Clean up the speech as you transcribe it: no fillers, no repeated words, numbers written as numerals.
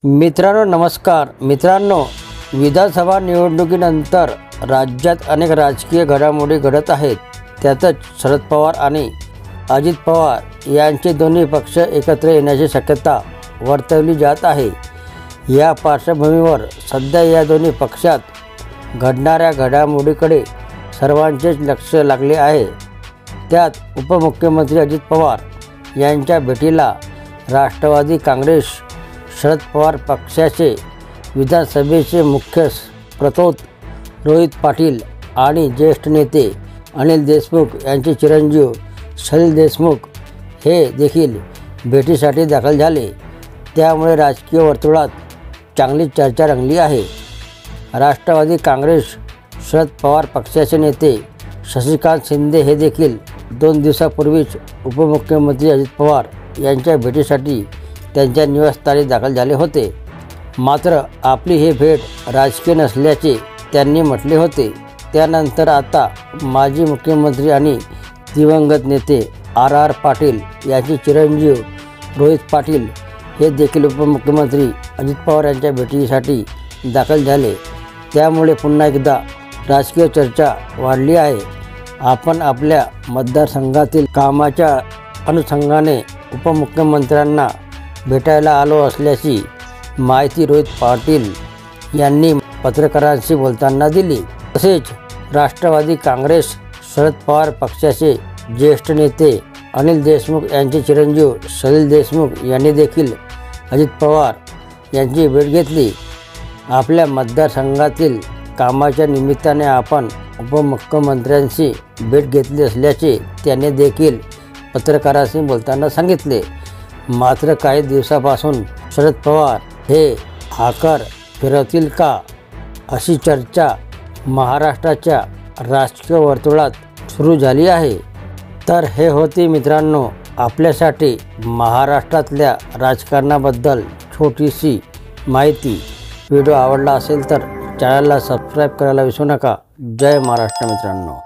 मित्रांनो नमस्कार। मित्रांनो, विधानसभा निवडणुकीनंतर राज्यात अनेक राजकीय घडामोडी घडत आहेत। त्यातच शरद पवार आणि अजित पवार यांचे दोन्ही पक्ष एकत्र येण्याची शक्यता वर्तवली जात आहे। या पार्श्वभूमीवर सध्या या दोन्ही पक्षात घडणाऱ्या घडामोडीकडे सर्वांचेच लक्ष लागले आहे। त्यात उपमुख्यमंत्री अजित पवार यांच्या भेटीला राष्ट्रवादी काँग्रेस शरद पवार पक्षाचे विधानसभेचे मुख्य प्रतोद रोहित पाटील आणि ज्येष्ठ नेते अनिल देशमुख यांचे चिरंजीव सलील देशमुख हे देखील भेटीसाठी दाखल झाले। त्यामुळे राजकीय वर्तुळात चांगली चर्चा रंगली आहे। राष्ट्रवादी काँग्रेस शरद पवार पक्षाचे नेते शशिकांत शिंदे हे देखील 2 दिवसापूर्वीच उपमुख्यमंत्री अजित पवार यांच्या भेटीसाठी त्यांच्या निवासस्थानी दाखल झाले होते। मात्र आपली ही भेट राजकीय नसल्याचे त्यांनी म्हटले होते। त्यानंतर आता माजी मुख्यमंत्री आणि दिवंगत नेते आर पाटील यांचे चिरंजीव रोहित पाटील हे देखील उपमुख्यमंत्री अजित पवार यांच्या भेटीसाठी दाखल झाले। त्यामुळे पुन्हा एकदा राजकीय चर्चा वाढली आहे। आपण आपल्या मतदारसंघातील कामाच्या अनुषंगाने उपमुख्यमंत्र्यांना भेटायला आलो असल्याची माहिती रोहित पाटील यांनी पत्रकारांशी बोलताना दिली। तसेच राष्ट्रवादी काँग्रेस शरद पवार पक्षाचे ज्येष्ठ नेते अनिल देशमुख यांचे चिरंजीव सलील देशमुख यांनी देखील अजित पवार यांची भेट घेतली। आपल्या मतदारसंघातील कामाच्या निमित्ताने आपण उपमुख्यमंत्र्यांशी भेट घेतली असल्याचे त्यांनी देखील पत्रकारांशी बोलताना सांगितले। मात्र काही दिवसापासून शरद पवार हे आकर फिरवतील का अशी चर्चा महाराष्ट्राच्या राजकीय वर्तुळात सुरू झाली आहे। तर हे होते मित्रांनो आपल्यासाठी महाराष्ट्रातल्या राजकारणाबद्दल छोटीशी माहिती। व्हिडिओ आवडला असेल तर चॅनलला सबस्क्राईब करायला विसरू नका। जय महाराष्ट्र मित्रांनो।